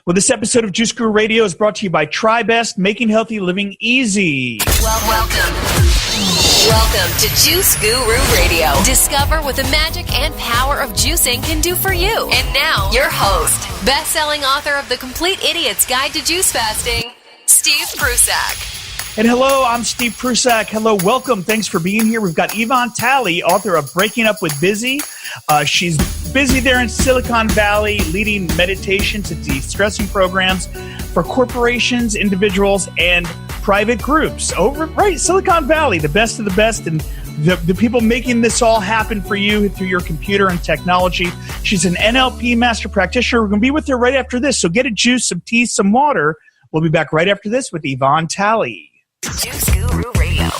Well, this episode of Juice Guru Radio is brought to you by TriBest, making healthy living easy. Welcome to Juice Guru Radio. Discover what the magic and power of juicing can do for you. And now, your host, best-selling author of The Complete Idiot's Guide to Juice Fasting, Steve Prusak. And hello, I'm Steve Prusak. Hello, welcome. Thanks for being here. We've got Yvonne Tally, author of Breaking Up with Busy. She's busy there in Silicon Valley, leading meditations and de-stressing programs for corporations, individuals, and private groups. Silicon Valley, the best of the best, and the people making this all happen for you through your computer and technology. She's an NLP master practitioner. We're going to be with her right after this, so get a juice, some tea, some water. We'll be back right after this with Yvonne Tally. Juice Guru Radio.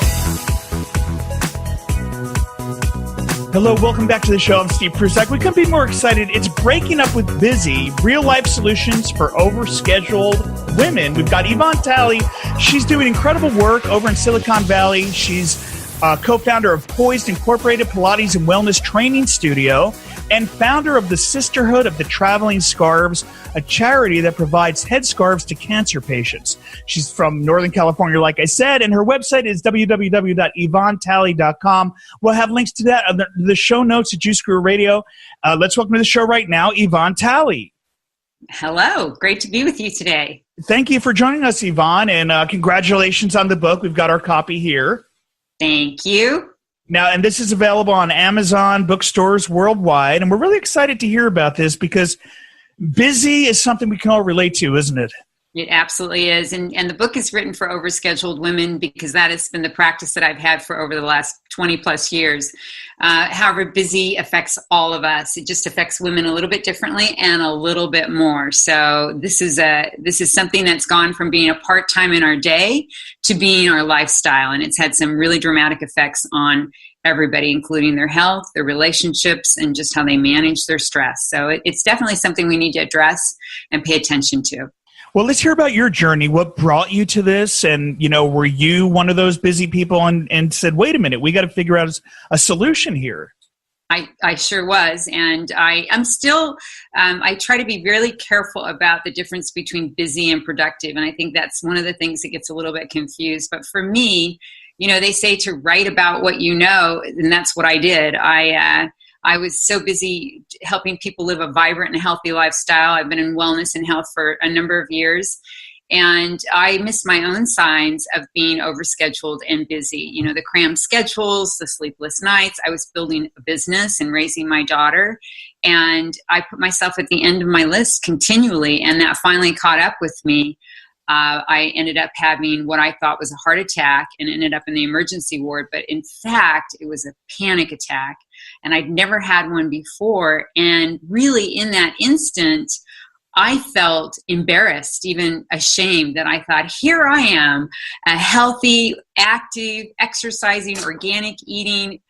Hello, welcome back to the show. I'm Steve Prusak. We couldn't be more excited. It's Breaking Up with Busy, real-life solutions for overscheduled women. We've got Yvonne Tally. She's doing incredible work over in Silicon Valley. She's co-founder of Poised Incorporated Pilates and Wellness Training Studio and founder of the Sisterhood of the Traveling Scarves, a charity that provides headscarves to cancer patients. She's from Northern California, like I said, and her website is www.yvonnetally.com. We'll have links to that on the show notes at Juice Guru Radio. Let's welcome to the show right now, Yvonne Tally. Hello. Great to be with you today. Thank you for joining us, Yvonne, and congratulations on the book. We've got our copy here. Thank you. Now, and this is available on Amazon bookstores worldwide, and we're really excited to hear about this because busy is something we can all relate to, isn't it? It absolutely is. And the book is written for overscheduled women because that has been the practice that I've had for over the last 20 plus years. However, busy affects all of us. It just affects women a little bit differently and a little bit more. So this is something that's gone from being a part-time in our day to being our lifestyle. And it's had some really dramatic effects on everybody, including their health, their relationships, and just how they manage their stress. So it's definitely something we need to address and pay attention to. Well, let's hear about your journey. What brought you to this? And, were you one of those busy people and said, wait a minute, we got to figure out a solution here? I sure was. And I'm still, I try to be really careful about the difference between busy and productive. And I think that's one of the things that gets a little bit confused. But for me, they say to write about what you know, and that's what I did. I was so busy helping people live a vibrant and healthy lifestyle. I've been in wellness and health for a number of years, and I missed my own signs of being overscheduled and busy. The crammed schedules, the sleepless nights. I was building a business and raising my daughter, and I put myself at the end of my list continually, and that finally caught up with me. I ended up having what I thought was a heart attack and ended up in the emergency ward. But in fact, it was a panic attack. And I'd never had one before. And really in that instant, I felt embarrassed, even ashamed that I thought, here I am, a healthy, active, exercising, organic eating,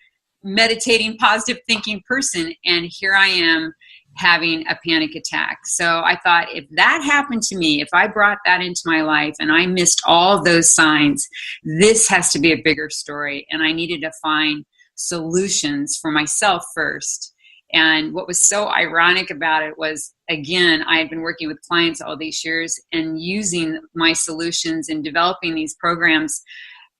meditating, positive thinking person. And here I am having a panic attack. So I thought, if that happened to me, if I brought that into my life and I missed all of those signs, this has to be a bigger story. And I needed to find solutions for myself first. And what was so ironic about it was, again, I had been working with clients all these years and using my solutions and developing these programs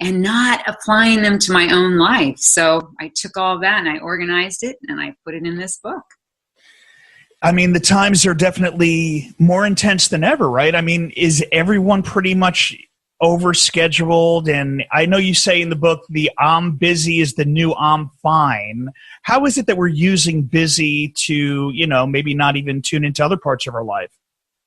and not applying them to my own life. So I took all of that and I organized it and I put it in this book. I mean, the times are definitely more intense than ever, right? I mean, is everyone pretty much overscheduled? And I know you say in the book, the I'm busy is the new I'm fine. How is it that we're using busy to, maybe not even tune into other parts of our life?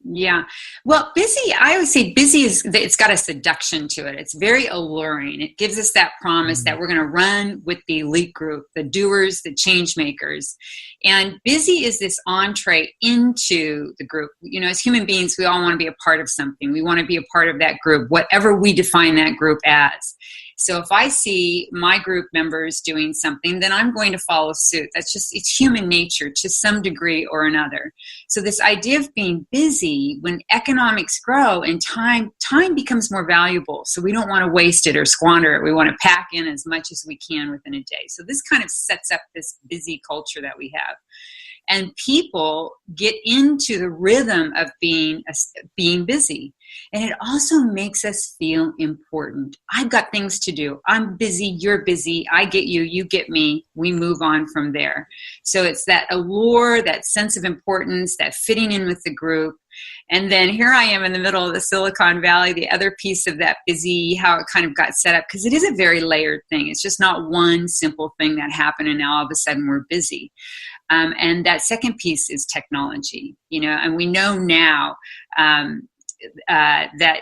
Yeah. Well, busy, I always say busy it's got a seduction to it. It's very alluring. It gives us that promise that we're going to run with the elite group, the doers, the change makers. And busy is this entree into the group. As human beings, we all want to be a part of something. We want to be a part of that group, whatever we define that group as. So if I see my group members doing something, then I'm going to follow suit. It's human nature to some degree or another. So this idea of being busy, when economics grow and time becomes more valuable. So we don't want to waste it or squander it. We want to pack in as much as we can within a day. So this kind of sets up this busy culture that we have. And people get into the rhythm of being busy. And it also makes us feel important. I've got things to do. I'm busy. You're busy. I get you. You get me. We move on from there. So it's that allure, that sense of importance, that fitting in with the group. And then here I am in the middle of the Silicon Valley, the other piece of that busy, how it kind of got set up, because it is a very layered thing. It's just not one simple thing that happened and now all of a sudden we're busy. And that second piece is technology, and we know now that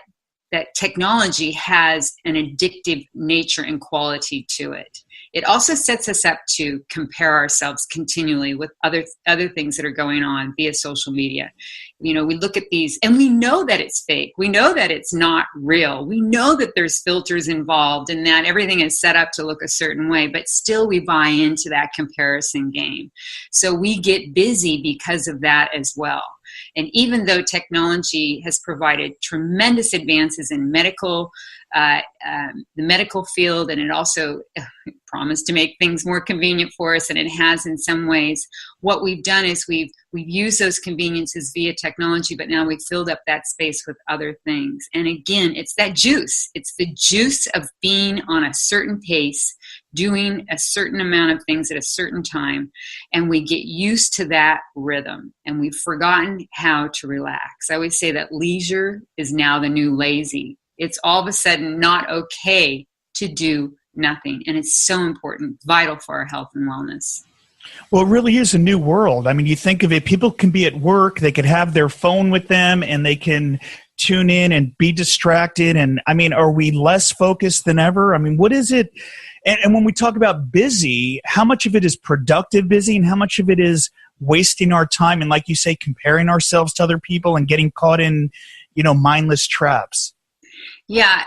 technology has an addictive nature and quality to it. It also sets us up to compare ourselves continually with other things that are going on via social media. We look at these and we know that it's fake. We know that it's not real. We know that there's filters involved and that everything is set up to look a certain way, but still we buy into that comparison game. So we get busy because of that as well. And even though technology has provided tremendous advances in the medical field, and it also promised to make things more convenient for us, and it has in some ways, what we've done is we've used those conveniences via technology, but now we've filled up that space with other things. And again, it's that juice. It's the juice of being on a certain pace, doing a certain amount of things at a certain time, and we get used to that rhythm, and we've forgotten how to relax. I always say that leisure is now the new lazy. It's all of a sudden not okay to do nothing, and it's so important, vital for our health and wellness. Well, it really is a new world. I mean, you think of it, people can be at work, they could have their phone with them, and they can tune in and be distracted. And I mean, are we less focused than ever? I mean, what is it? And when we talk about busy, how much of it is productive busy and how much of it is wasting our time and, like you say, comparing ourselves to other people and getting caught in, mindless traps? Yeah,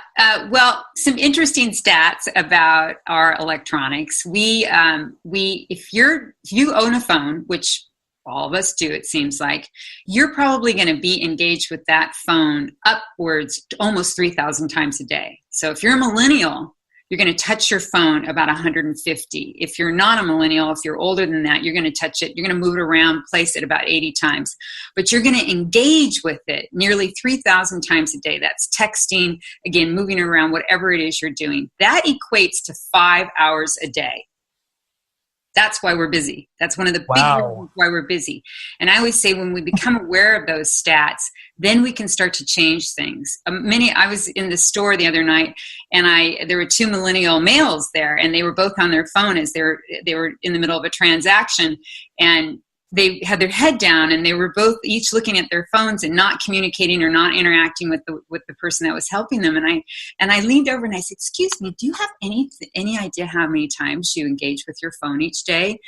well, some interesting stats about our electronics. If you own a phone, which all of us do, it seems like, you're probably going to be engaged with that phone upwards to almost 3,000 times a day. So if you're a millennial, you're going to touch your phone about 150. If you're not a millennial, if you're older than that, you're going to touch it. You're going to move it around, place it about 80 times. But you're going to engage with it nearly 3,000 times a day. That's texting, again, moving around, whatever it is you're doing. That equates to 5 hours a day. That's why we're busy. That's one of the big reasons why we're busy. And I always say when we become aware of those stats, then we can start to change things. I was in the store the other night, and there were two millennial males there, and they were both on their phone as they were in the middle of a transaction, and they had their head down, and they were both each looking at their phones and not communicating or not interacting with the person that was helping them. And I leaned over and I said, "Excuse me, do you have any idea how many times you engage with your phone each day?"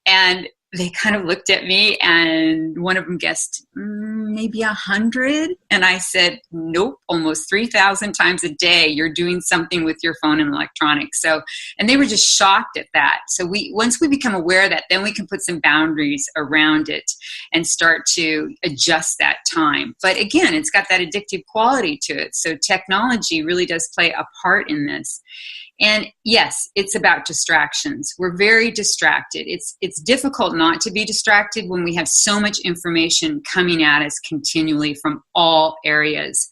And they kind of looked at me, and one of them guessed maybe 100. And I said, "Nope, almost 3,000 times a day you're doing something with your phone and electronics." So, and they were just shocked at that. So once we become aware of that, then we can put some boundaries around it and start to adjust that time. But again, it's got that addictive quality to it. So technology really does play a part in this. And yes, it's about distractions. We're very distracted. It's difficult not to be distracted when we have so much information coming at us continually from all areas.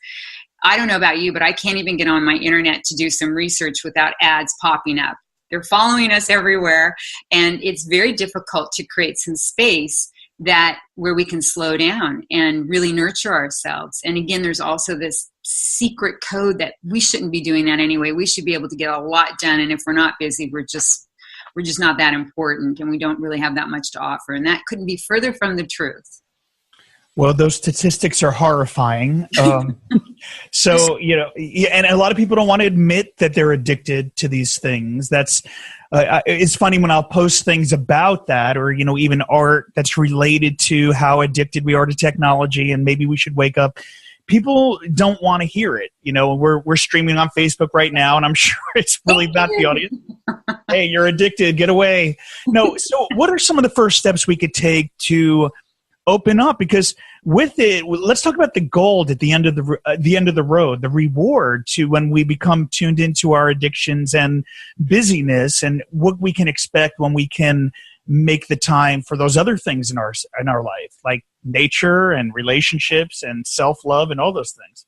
I don't know about you, but I can't even get on my internet to do some research without ads popping up. They're following us everywhere, and it's very difficult to create some space where we can slow down and really nurture ourselves. And again, there's also this secret code that we shouldn't be doing that anyway. We should be able to get a lot done, and if we're not busy, we're just not that important, and we don't really have that much to offer. And that couldn't be further from the truth. Well, those statistics are horrifying. So, and a lot of people don't want to admit that they're addicted to these things. It's funny when I'll post things about that, or, even art that's related to how addicted we are to technology and maybe we should wake up. People don't want to hear it. We're streaming on Facebook right now, and I'm sure it's really not the audience. Hey, you're addicted. Get away. No. So what are some of the first steps we could take to open up? Because with it, let's talk about the gold at the end of the road, the reward to when we become tuned into our addictions and busyness, and what we can expect when we can make the time for those other things in our life, like nature and relationships and self-love and all those things.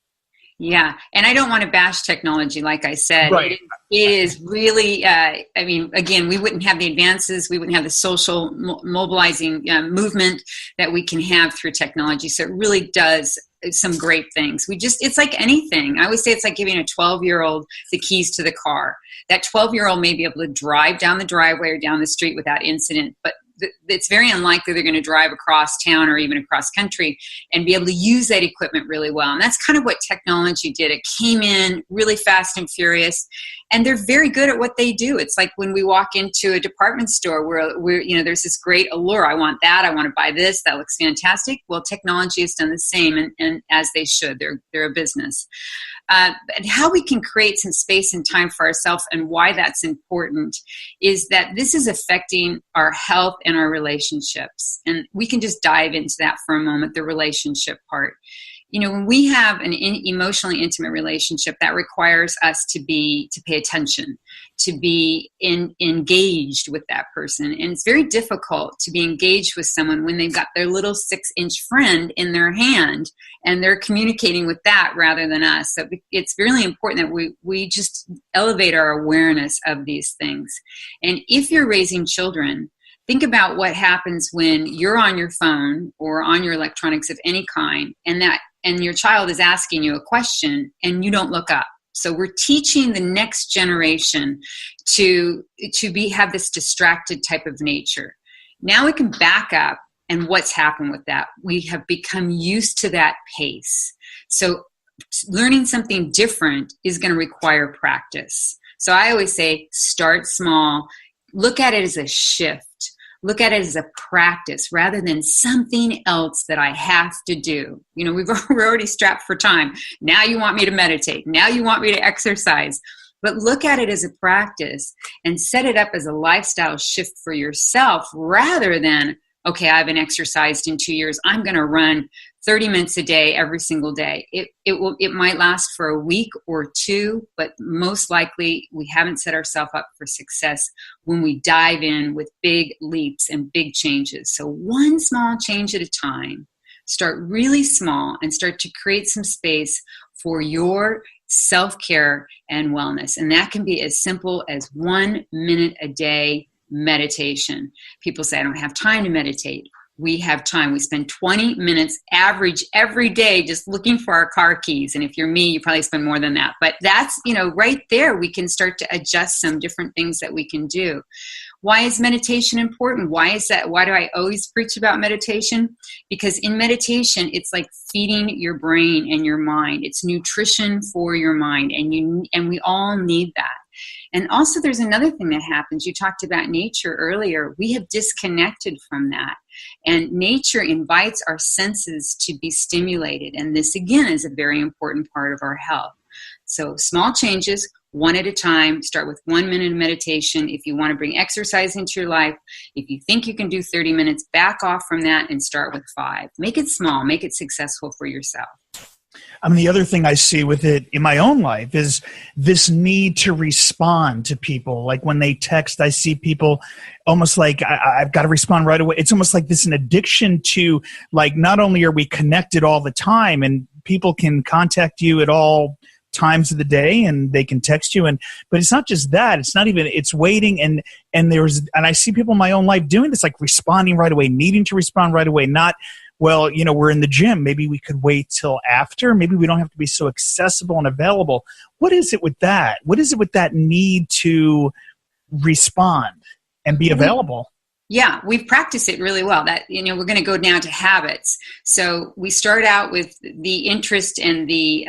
Yeah. And I don't want to bash technology. Like I said, Right. it is really, again, we wouldn't have the advances. We wouldn't have the social mobilizing movement that we can have through technology. So it really does some great things. It's like anything. I always say it's like giving a 12-year-old the keys to the car. That 12-year-old may be able to drive down the driveway or down the street without incident, but it's very unlikely they're going to drive across town or even across country and be able to use that equipment really well. And that's kind of what technology did. It came in really fast and furious, and they're very good at what they do. It's like when we walk into a department store where there's this great allure. I want that. I want to buy this. That looks fantastic. Well, technology has done the same, and as they should. They're a business. And how we can create some space and time for ourselves, and why that's important, is that this is affecting our health and our relationships. And we can just dive into that for a moment, the relationship part. When we have an emotionally intimate relationship, that requires us to pay attention, to be engaged with that person. And it's very difficult to be engaged with someone when they've got their little 6-inch friend in their hand and they're communicating with that rather than us. So it's really important that we just elevate our awareness of these things. And if you're raising children, think about what happens when you're on your phone or on your electronics of any kind, and your child is asking you a question and you don't look up. So we're teaching the next generation to have this distracted type of nature. Now we can back up, and what's happened with that? We have become used to that pace. So learning something different is going to require practice. So I always say, start small. Look at it as a shift. Look at it as a practice rather than something else that I have to do. We're already strapped for time. Now you want me to meditate. Now you want me to exercise. But look at it as a practice and set it up as a lifestyle shift for yourself rather than, okay, I haven't exercised in 2 years. I'm going to run 30 minutes a day every single day. It might last for a week or two, but most likely we haven't set ourselves up for success when we dive in with big leaps and big changes. So one small change at a time. Start really small and start to create some space for your self-care and wellness. And that can be as simple as 1 minute a day meditation. People say, I don't have time to meditate. We have time. We spend 20 minutes average every day just looking for our car keys. And if you're me, you probably spend more than that. But that's, right there, we can start to adjust some different things that we can do. Why is meditation important? Why is that? Why do I always preach about meditation? Because in meditation, it's like feeding your brain and your mind. It's nutrition for your mind. And we all need that. And also there's another thing that happens. You talked about nature earlier. We have disconnected from that. And nature invites our senses to be stimulated. And this, again, is a very important part of our health. So small changes, one at a time. Start with 1 minute of meditation. If you want to bring exercise into your life, if you think you can do 30 minutes, back off from that and start with 5. Make it small. Make it successful for yourself. The other thing I see with it in my own life is this need to respond to people. Like when they text, I see people almost like I've got to respond right away. It's almost like this an addiction to, like, not only are we connected all the time and people can contact you at all times of the day and they can text you, but it's not just that. It's not even, it's waiting and I see people in my own life doing this, like responding right away, needing to respond right away, not, well, we're in the gym. Maybe we could wait till after. Maybe we don't have to be so accessible and available. What is it with that? What is it with that need to respond and be available? Yeah, we've practiced it really well. That, we're going to go now to habits. So we start out with the interest and the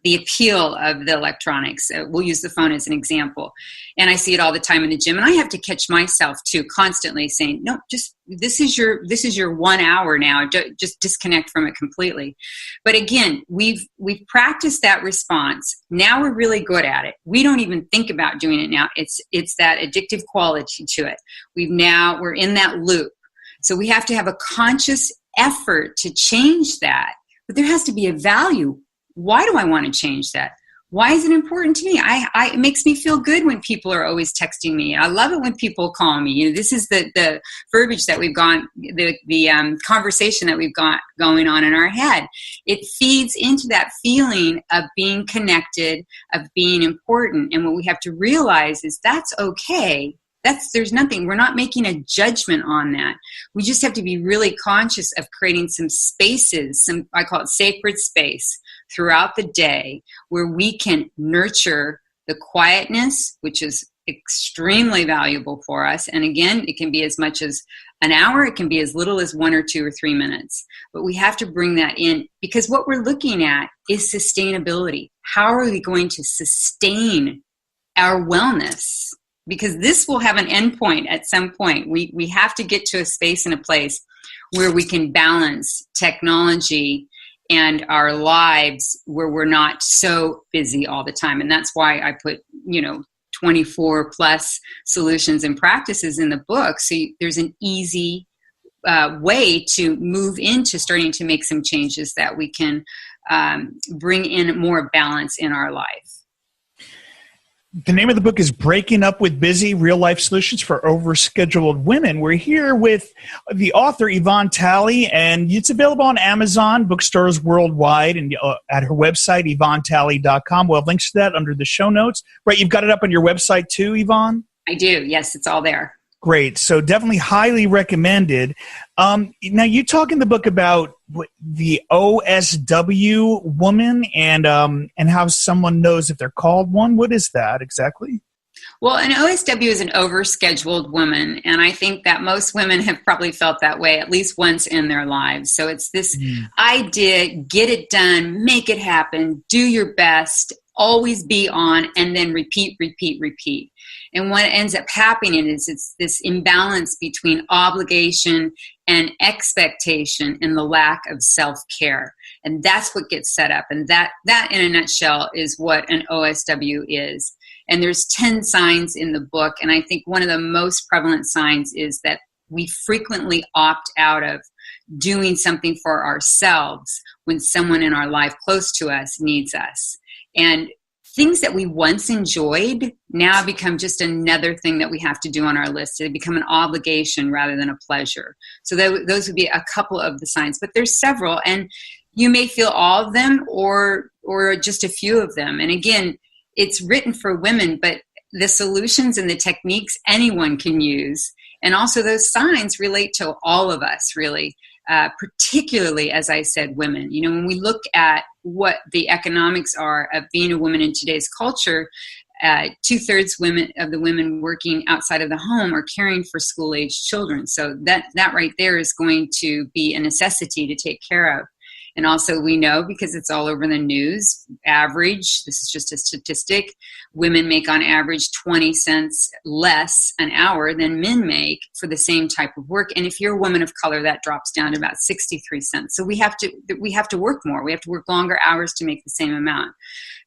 appeal of the electronics. We'll use the phone as an example. And I see it all the time in the gym. And I have to catch myself too, constantly saying, no, just this is your 1 hour now. Just disconnect from it completely. But again, we've practiced that response. Now we're really good at it. We don't even think about doing it now. It's that addictive quality to it. We're in that loop. So we have to have a conscious effort to change that. But there has to be a value. Why do I want to change that? Why is it important to me? It makes me feel good when people are always texting me. I love it when people call me. You know, this is the verbiage that we've gone, the conversation that we've got going on in our head. It feeds into that feeling of being connected, of being important. And what we have to realize is that's okay. There's nothing, we're not making a judgment on that. We just have to be really conscious of creating some spaces, I call it sacred space throughout the day where we can nurture the quietness, which is extremely valuable for us. And again, it can be as much as an hour, it can be as little as 1 or 2 or 3 minutes. But we have to bring that in because what we're looking at is sustainability. How are we going to sustain our wellness? Because this will have an endpoint at some point. We have to get to a space and a place where we can balance technology and our lives where we're not so busy all the time. And that's why I put, 24 plus solutions and practices in the book. So there's an easy way to move into starting to make some changes that we can bring in more balance in our life. The name of the book is Breaking Up with Busy, Real Life Solutions for Overscheduled Women. We're here with the author, Yvonne Tally, and it's available on Amazon, bookstores worldwide, and at her website, YvonneTally.com. We'll have links to that under the show notes. Right, you've got it up on your website too, Yvonne? I do. Yes, it's all there. Great. So definitely highly recommended. Now, you talk in the book about the OSW woman and how someone knows if they're called one. What is that exactly? Well, an OSW is an overscheduled woman, and I think that most women have probably felt that way at least once in their lives. So it's this idea, get it done, make it happen, do your best, always be on, and then repeat. And what ends up happening is it's this imbalance between obligation and expectation and the lack of self-care. And that's what gets set up. And that in a nutshell is what an OSW is. And there's 10 signs in the book. And I think one of the most prevalent signs is that we frequently opt out of doing something for ourselves when someone in our life close to us needs us. And things that we once enjoyed now become just another thing that we have to do on our list. They become an obligation rather than a pleasure. So those would be a couple of the signs, but there's several, and you may feel all of them or just a few of them. And again, it's written for women, but the solutions and the techniques anyone can use. And also those signs relate to all of us, really. Particularly, as I said, women. When we look at what the economics are of being a woman in today's culture, 2/3 of the women working outside of the home are caring for school-aged children. So that right there is going to be a necessity to take care of. And also we know, because it's all over the news, this is just a statistic, women make on average 20 cents less an hour than men make for the same type of work. And if you're a woman of color, that drops down to about 63 cents. So we have to work more. We have to work longer hours to make the same amount.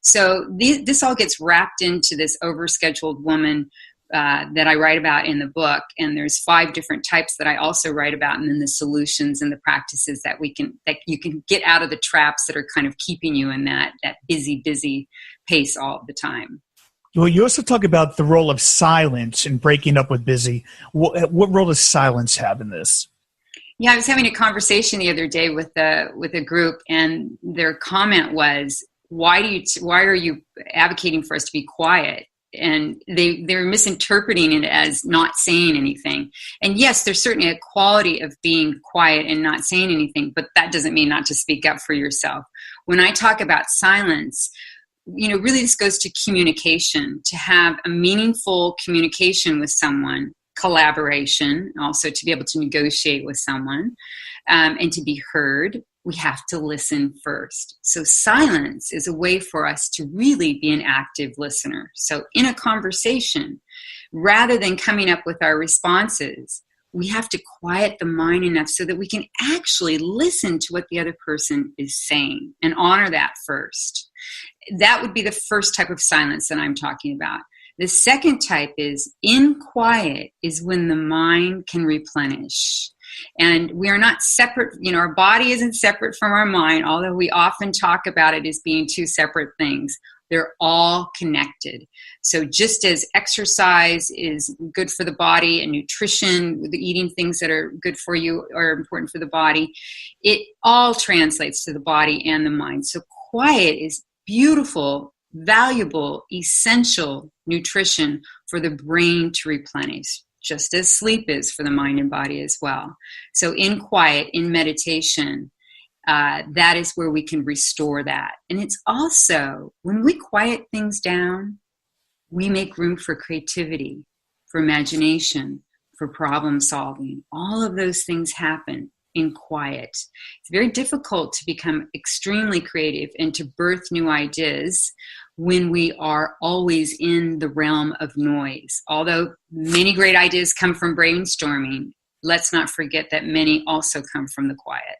So this all gets wrapped into this overscheduled woman that I write about in the book. And there's 5 different types that I also write about, and then the solutions and the practices that you can get out of the traps that are kind of keeping you in that busy pace all the time. Well, you also talk about the role of silence in breaking up with busy. What role does silence have in this? Yeah, I was having a conversation the other day with a group, and their comment was, why are you advocating for us to be quiet? And they're misinterpreting it as not saying anything. And yes, there's certainly a quality of being quiet and not saying anything, but that doesn't mean not to speak up for yourself. When I talk about silence, really this goes to communication, to have a meaningful communication with someone, collaboration, also to be able to negotiate with someone, and to be heard. We have to listen first. So silence is a way for us to really be an active listener. So in a conversation, rather than coming up with our responses, we have to quiet the mind enough so that we can actually listen to what the other person is saying and honor that first. That would be the first type of silence that I'm talking about. The second type is in quiet is when the mind can replenish. And we are not separate, our body isn't separate from our mind, although we often talk about it as being two separate things. They're all connected. So just as exercise is good for the body and nutrition, eating things that are good for you are important for the body, it all translates to the body and the mind. So quiet is beautiful, valuable, essential nutrition for the brain to replenish, just as sleep is for the mind and body as well. So in quiet, in meditation, that is where we can restore that. And it's also, when we quiet things down, we make room for creativity, for imagination, for problem solving. All of those things happen in quiet. It's very difficult to become extremely creative and to birth new ideas when we are always in the realm of noise. Although many great ideas come from brainstorming, let's not forget that many also come from the quiet.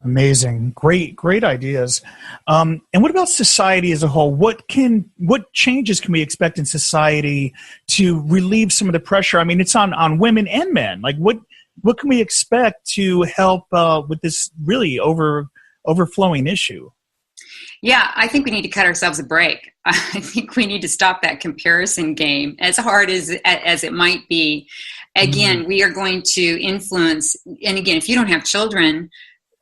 Amazing. Great ideas. And what about society as a whole? What changes can we expect in society to relieve some of the pressure? I mean, it's on women and men. Like what can we expect to help with this really overflowing issue? Yeah, I think we need to cut ourselves a break. I think we need to stop that comparison game, as hard as it might be. Again, we are going to influence, and again, if you don't have children,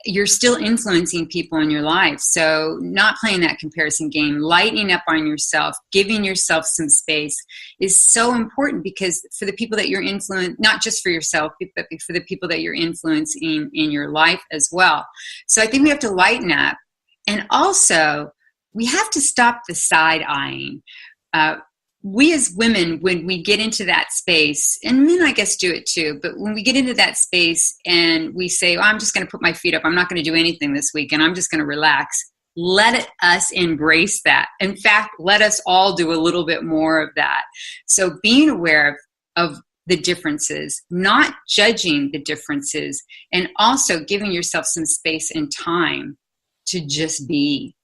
you're still influencing people in your life. So not playing that comparison game, lightening up on yourself, giving yourself some space is so important, because for the people that you're influencing, not just for yourself, but for the people that you're influencing in your life as well. So I think we have to lighten up. And also, we have to stop the side-eyeing. We as women, when we get into that space, and men I guess do it too, but when we get into that space and we say, I'm just going to put my feet up, I'm not going to do anything this week, and I'm just going to relax, let us embrace that. In fact, let us all do a little bit more of that. So being aware of the differences, not judging the differences, and also giving yourself some space and time to just be.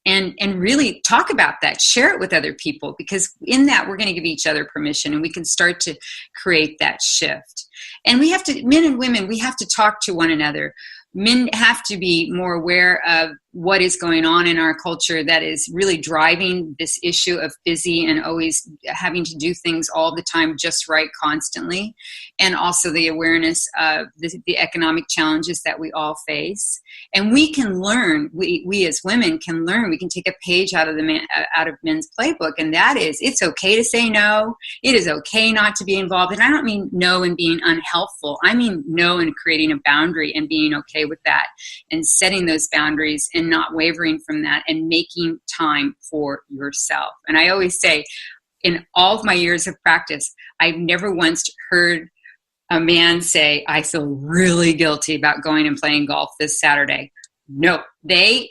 And really talk about that, share it with other people, because in that we're going to give each other permission and we can start to create that shift. And we have to, men and women, we have to talk to one another. Men have to be more aware of what is going on in our culture that is really driving this issue of busy and always having to do things all the time just right constantly, and also the awareness of the economic challenges that we all face. And we can learn, we as women can learn, we can take a page out of men's playbook, and that is, it's okay to say no. It is okay not to be involved. And I don't mean no in being unhelpful. I mean no in creating a boundary and being okay with that and setting those boundaries and not wavering from that and making time for yourself. And I always say, in all of my years of practice, I've never once heard a man say, I feel really guilty about going and playing golf this Saturday. No, they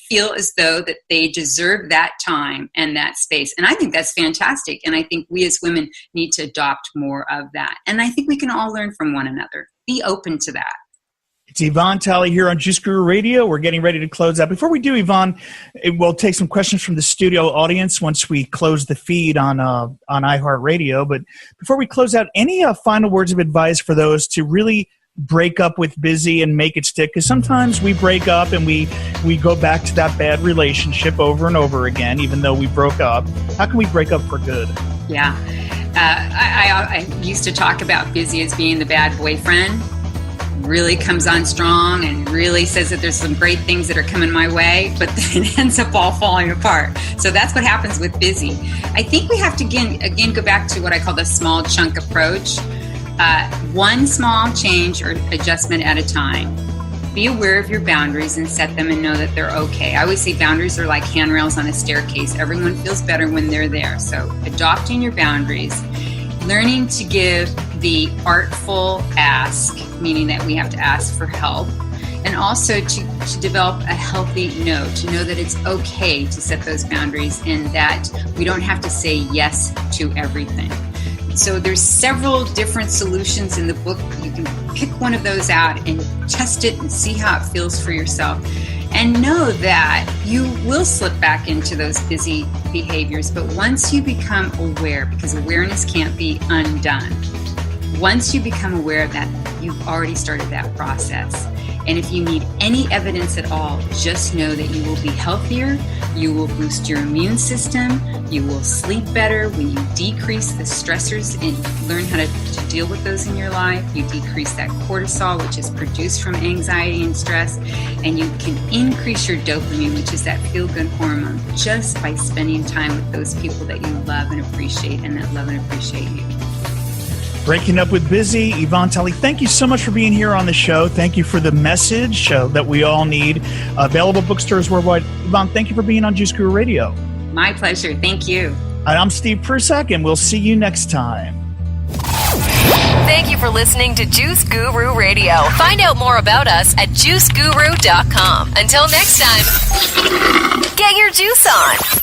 feel as though that they deserve that time and that space. And I think that's fantastic. And I think we as women need to adopt more of that. And I think we can all learn from one another. Be open to that. It's Yvonne Tally here on Juice Guru Radio. We're getting ready to close out. Before we do, Yvonne, we'll take some questions from the studio audience once we close the feed on iHeartRadio. But before we close out, any final words of advice for those to really break up with busy and make it stick? Because sometimes we break up and we go back to that bad relationship over and over again, even though we broke up. How can we break up for good? Yeah. I used to talk about busy as being the bad boyfriend. Really comes on strong and really says that there's some great things that are coming my way, but then it ends up all falling apart. So that's what happens with busy. I think we have to again go back to what I call the small chunk approach. One small change or adjustment at a time. Be aware of your boundaries and set them and know that they're okay. I always say boundaries are like handrails on a staircase. Everyone feels better when they're there. So adopting your boundaries, learning to give the artful ask, meaning that we have to ask for help, and also to develop a healthy no, to know that it's okay to set those boundaries and that we don't have to say yes to everything. So there's several different solutions in the book. You can pick one of those out and test it and see how it feels for yourself. And know that you will slip back into those busy behaviors, but once you become aware, because awareness can't be undone, once you become aware of that, you've already started that process. And if you need any evidence at all, just know that you will be healthier, you will boost your immune system, you will sleep better when you decrease the stressors and learn how to deal with those in your life. You decrease that cortisol, which is produced from anxiety and stress, and you can increase your dopamine, which is that feel-good hormone, just by spending time with those people that you love and appreciate and that love and appreciate you. Breaking Up with Busy, Yvonne Tally, thank you so much for being here on the show. Thank you for the message that we all need. Available bookstores worldwide. Yvonne, thank you for being on Juice Guru Radio. My pleasure. Thank you. I'm Steve Prusak, and we'll see you next time. Thank you for listening to Juice Guru Radio. Find out more about us at juiceguru.com. Until next time, get your juice on.